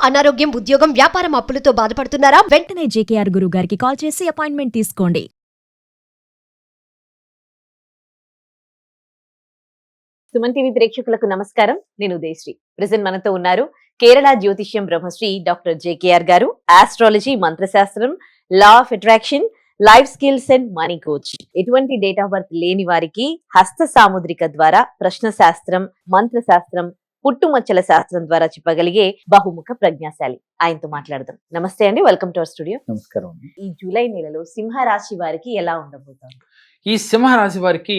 అనారోగ్యం, ఉద్యోగం, వ్యాపారం అప్పులతో బాధపడుతున్నారా? వెంటనే జేకేఆర్ గురువు గారికి కాల్ చేసి అపాయింట్మెంట్ తీసుకోండి. సుమన్ టీవీ ప్రేక్షకులకు నమస్కారం. నేను ఉదయశ్రీ. ప్రెజెంట్ మనతో ఉన్నారు కేరళ జ్యోతిష్యం Brahmashri doctor JKR garu. Astrology, మంత్రశాస్త్రం, law of attraction, life skills and money coach. ఎటువంటి డేట్ ఆఫ్ బర్త్ లేని వారికి హస్త సాముద్రిక ద్వారా ప్రశ్న శాస్త్రం, మంత్రశాస్త్రం, పుట్టుమచ్చల శాస్త్రం ద్వారా చెప్పగలిగే బహుముఖ ప్రజ్ఞాశాలి. ఆయనతో మాట్లాడదాం. నమస్తే అండి, వెల్కమ్ టు అవర్ స్టూడియో. నమస్కారం. ఈ జూలై నెలలో సింహరాశి వారికి ఎలా ఉండబోతోంది? ఈ సింహరాశి వారికి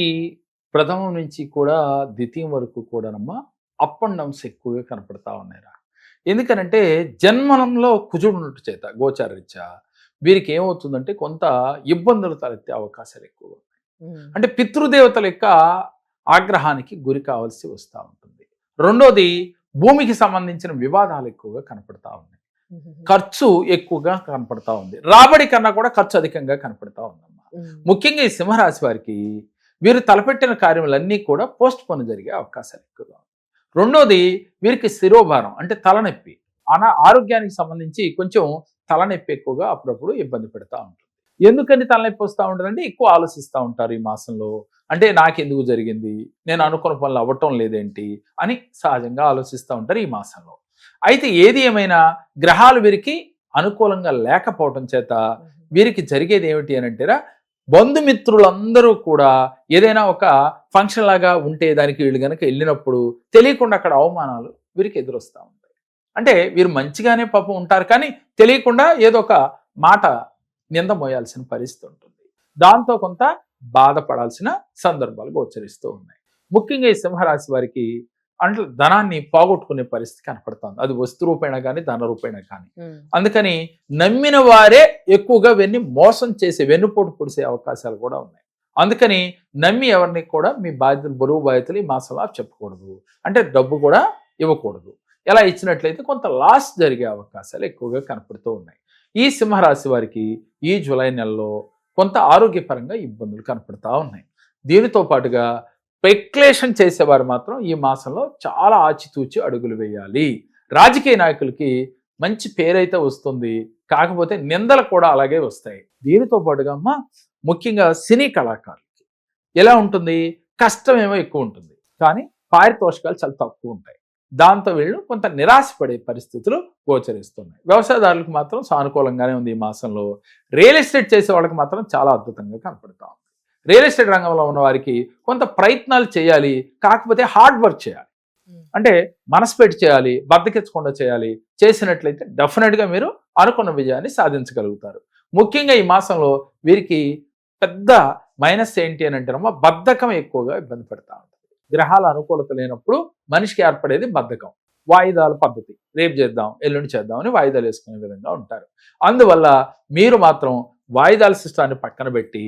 ప్రథమం నుంచి కూడా ద్వితీయం వరకు కూడానమ్మా అప్ అండ్ డౌన్స్ ఎక్కువగా కనపడతా ఉన్నాయిరా. ఎందుకనంటే జన్మనంలో కుజుడు ఉన్నట్టు చేత గోచారరీత్యా వీరికి ఏమవుతుందంటే కొంత ఇబ్బందులు తలెత్తే అవకాశాలు ఎక్కువ ఉన్నాయి. అంటే పితృదేవతల యొక్క ఆగ్రహానికి గురి కావాల్సి వస్తూ ఉంటుంది. రెండోది, భూమికి సంబంధించిన వివాదాలు ఎక్కువగా కనపడతా ఉన్నాయి. ఖర్చు ఎక్కువగా కనపడతా ఉంది. రాబడి కన్నా కూడా ఖర్చు అధికంగా కనపడతా ఉందమ్మా. ముఖ్యంగా ఈ సింహరాశి వారికి వీరు తలపెట్టిన కార్యములన్నీ కూడా పోస్ట్ పోన్ జరిగే అవకాశాలు ఎక్కువగా ఉన్నాయి. రెండోది, వీరికి శిరోభారం అంటే తలనొప్పి, ఆరోగ్యానికి సంబంధించి కొంచెం తలనొప్పి ఎక్కువగా అప్పుడప్పుడు ఇబ్బంది పెడతా ఉంటుంది. ఎందుకని తలనొప్పి వస్తూ ఉంటుందంటే ఎక్కువ ఆలోచిస్తూ ఉంటారు ఈ మాసంలో. అంటే నాకెందుకు జరిగింది, నేను అనుకున్న పనులు అవ్వటం లేదేంటి అని సహజంగా ఆలోచిస్తూ ఉంటారు ఈ మాసంలో. అయితే ఏది ఏమైనా గ్రహాలు వీరికి అనుకూలంగా లేకపోవటం చేత వీరికి జరిగేది ఏమిటి అని అంటేరా, బంధుమిత్రులందరూ కూడా ఏదైనా ఒక ఫంక్షన్ లాగా ఉంటే దానికి వీళ్ళు కనుక వెళ్ళినప్పుడు తెలియకుండా అక్కడ అవమానాలు వీరికి ఎదురొస్తూ ఉంటాయి. అంటే వీరు మంచిగానే పాపం ఉంటారు, కానీ తెలియకుండా ఏదో ఒక మాట నింద మోయాల్సిన పరిస్థితి ఉంటుంది. దాంతో కొంత బాధపడాల్సిన సందర్భాలు గోచరిస్తూ ఉన్నాయి. ముఖ్యంగా ఈ సింహరాశి వారికి అంటే ధనాన్ని పోగొట్టుకునే పరిస్థితి కనపడుతుంది. అది వస్తు రూపేణ కానీ ధన రూపేణ కానీ. అందుకని నమ్మిన వారే ఎక్కువగా వీరిని మోసం చేసే, వెన్నుపోటు పొడిసే అవకాశాలు కూడా ఉన్నాయి. అందుకని నమ్మి ఎవరిని కూడా మీ బాధ్యతలు, బరువు బాధ్యతలు ఈ మాసంలో చెప్పకూడదు. అంటే డబ్బు కూడా ఇవ్వకూడదు. ఎలా ఇచ్చినట్లయితే కొంత లాస్ జరిగే అవకాశాలు ఎక్కువగా కనపడుతూ ఉన్నాయి. ఈ సింహరాశి వారికి ఈ జూలై నెలలో కొంత ఆరోగ్యపరంగా ఇబ్బందులు కనపడతా ఉన్నాయి. దీనితో పాటుగా స్పెక్యులేషన్ చేసేవారు మాత్రం ఈ మాసంలో చాలా ఆచితూచి అడుగులు వేయాలి. రాజకీయ నాయకులకి మంచి పేరైతే వస్తుంది, కాకపోతే నిందలు కూడా అలాగే వస్తాయి. దీనితో పాటుగా అమ్మ ముఖ్యంగా సినీ కళాకారులకి ఎలా ఉంటుంది, కష్టమేమో ఎక్కువ ఉంటుంది, కానీ పారితోషికాలు చాలా తక్కువ ఉంటాయి. దాంతో వీళ్ళు కొంత నిరాశపడే పరిస్థితులు గోచరిస్తున్నాయి. వ్యవసాయదారులకు మాత్రం సానుకూలంగానే ఉంది ఈ మాసంలో. రియల్ ఎస్టేట్ చేసే వాళ్ళకి మాత్రం చాలా అద్భుతంగా కనపడతా ఉంది. రియల్ ఎస్టేట్ రంగంలో ఉన్న వారికి కొంత ప్రయత్నాలు చేయాలి, కాకపోతే హార్డ్ వర్క్ చేయాలి. అంటే మనసు పెట్టి చేయాలి, బద్దకించకుండా చేయాలి. చేసినట్లయితే డెఫినెట్గా మీరు అనుకున్న విజయాన్ని సాధించగలుగుతారు. ముఖ్యంగా ఈ మాసంలో వీరికి పెద్ద మైనస్ ఏంటి అని అంటారమ్మా, బద్ధకం ఎక్కువగా ఇబ్బంది పెడతా ఉంటుంది. గ్రహాల అనుకూలత లేనప్పుడు మనిషికి ఏర్పడేది బద్ధకం, వాయిదాల పద్ధతి. రేపు చేద్దాం, ఎల్లుండి చేద్దాం అని వాయిదాలు వేసుకునే విధంగా ఉంటారు. అందువల్ల మీరు మాత్రం వాయిదాల సిస్టాన్ని పక్కన పెట్టి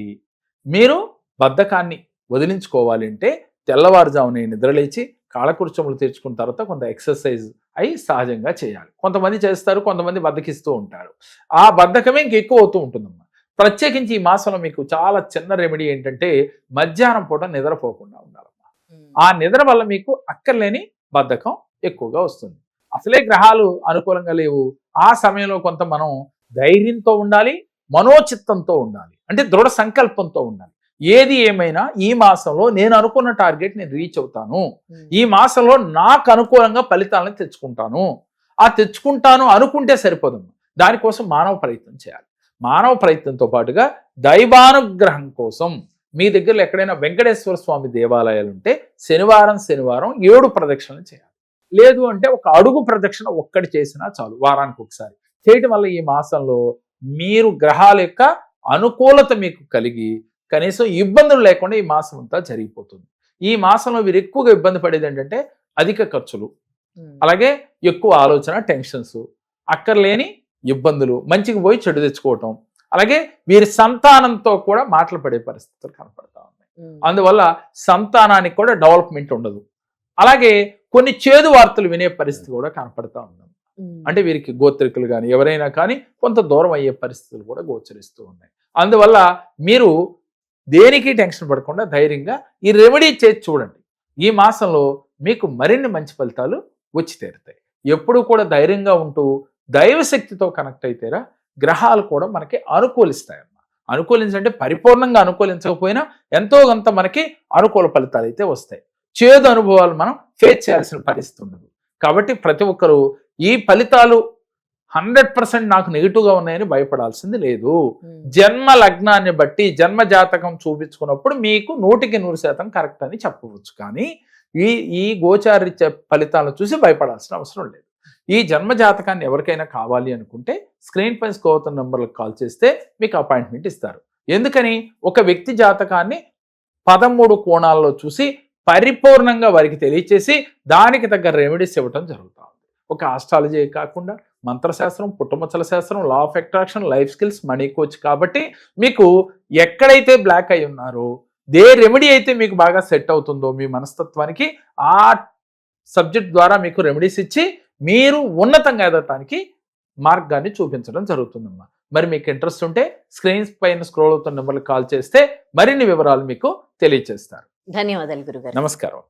మీరు బద్ధకాన్ని వదిలించుకోవాలి అంటే తెల్లవారుజామున నిద్రలేచి కాలకృత్యములు తీర్చుకున్న తర్వాత కొంత ఎక్సర్సైజ్ అయి సహజంగా చేయాలి. కొంతమంది చేస్తారు, కొంతమంది బద్ధకిస్తూ ఉంటారు. ఆ బద్ధకమే ఇంకెక్కువ అవుతూ ఉంటుందమ్మా. ప్రత్యేకించి ఈ మాసంలో మీకు చాలా చిన్న రెమెడీ ఏంటంటే మధ్యాహ్నం పూట నిద్రపోకుండా ఉండాలమ్మా. ఆ నిద్ర వల్ల మీకు అక్కర్లేని బద్ధకం ఎక్కువగా వస్తుంది. అసలే గ్రహాలు అనుకూలంగా లేవు. ఆ సమయంలో కొంత మనం ధైర్యంతో ఉండాలి, మనోచిత్తంతో ఉండాలి, అంటే దృఢ సంకల్పంతో ఉండాలి. ఏది ఏమైనా ఈ మాసంలో నేను అనుకున్న టార్గెట్ నేను రీచ్ అవుతాను, ఈ మాసంలో నాకు అనుకూలంగా ఫలితాలను తెచ్చుకుంటాను. ఆ తెచ్చుకుంటాను అనుకుంటే సరిపోదమ్మా, దానికోసం మానవ ప్రయత్నం చేయాలి. మానవ ప్రయత్నంతో పాటుగా దైవానుగ్రహం కోసం మీ దగ్గరలో ఎక్కడైనా వెంకటేశ్వర స్వామి దేవాలయాలు ఉంటే శనివారం 7 ప్రదక్షిణలు చేయాలి. లేదు అంటే ఒక అడుగు ప్రదక్షిణ ఒక్కటి చేసినా చాలు, వారానికి ఒకసారి చేయటం వల్ల ఈ మాసంలో మీరు గ్రహాల యొక్క అనుకూలత మీకు కలిగి కనీసం ఇబ్బందులు లేకుండా ఈ మాసం అంతా జరిగిపోతుంది. ఈ మాసంలో వీరు ఎక్కువగా ఇబ్బంది పడేది ఏంటంటే అధిక ఖర్చులు, అలాగే ఎక్కువ ఆలోచన, టెన్షన్స్, అక్కర్లేని ఇబ్బందులు, మంచికి పోయి చెడు తెచ్చుకోవటం, అలాగే వీరి సంతానంతో కూడా మాటలు పడే పరిస్థితులు కనపడతా ఉన్నాయి. అందువల్ల సంతానానికి కూడా డెవలప్మెంట్ ఉండదు. అలాగే కొన్ని చేదు వార్తలు వినే పరిస్థితి కూడా కనపడతా ఉంది. అంటే వీరికి గోత్రికులు కానీ ఎవరైనా కానీ కొంత దూరం అయ్యే పరిస్థితులు కూడా గోచరిస్తూ ఉన్నాయి. అందువల్ల మీరు దేనికి టెన్షన్ పడకుండా ధైర్యంగా ఈ రెమెడీ చేసి చూడండి. ఈ మాసంలో మీకు మరిన్ని మంచి ఫలితాలు వచ్చి తీరుతాయి. ఎప్పుడూ కూడా ధైర్యంగా ఉంటూ దైవశక్తితో కనెక్ట్ అయితేరా గ్రహాలు కూడా మనకి అనుకూలిస్తాయన్నమాట. అనుకూలించంటే పరిపూర్ణంగా అనుకూలించకపోయినా ఎంతో కొంత మనకి అనుకూల ఫలితాలు అయితే వస్తాయి. చేదు అనుభవాలు మనం ఫేస్ చేయాల్సిన పరిస్థితి ఉండదు. కాబట్టి ప్రతి ఒక్కరూ ఈ ఫలితాలు 100% నాకు నెగిటివ్గా ఉన్నాయని భయపడాల్సింది లేదు. జన్మ లగ్నాన్ని బట్టి జన్మ జాతకం చూపించుకున్నప్పుడు మీకు 100% కరెక్ట్ అని చెప్పవచ్చు. కానీ ఈ గోచారిత్య ఫలితాలను చూసి భయపడాల్సిన అవసరం లేదు. ఈ జన్మ జాతకాన్ని ఎవరికైనా కావాలి అనుకుంటే స్క్రీన్ పై స్క్రోల్ అవుతున్న నెంబర్లకు కాల్ చేస్తే మీకు అపాయింట్మెంట్ ఇస్తారు. ఎందుకని ఒక వ్యక్తి జాతకాన్ని 13 కోణాల్లో చూసి పరిపూర్ణంగా వారికి తెలియచేసి దానికి తగ్గ రెమెడీస్ ఇవ్వటం జరుగుతుంది. ఒక ఆస్ట్రాలజీ కాకుండా మంత్రశాస్త్రం, పుట్టుమచ్చల శాస్త్రం, లా of attraction, life skills, money coach. కాబట్టి మీకు ఎక్కడైతే బ్లాక్ అయి ఉన్నారో ఏ రెమెడీ అయితే మీకు బాగా సెట్ అవుతుందో మీ మనస్తత్వానికి ఆ సబ్జెక్ట్ ద్వారా మీకు రెమెడీస్ ఇచ్చి మీరు ఉన్నతంగా ఎదగటానికి మార్గాన్ని చూపించడం జరుగుతుందమ్మా. మరి మీకు ఇంట్రెస్ట్ ఉంటే స్క్రీన్ పైన స్క్రోల్ అవుతున్న నెంబర్కి కాల్ చేస్తే మరిన్ని వివరాలు మీకు తెలియజేస్తారు. ధన్యవాదాలు గురుగారు. నమస్కారం.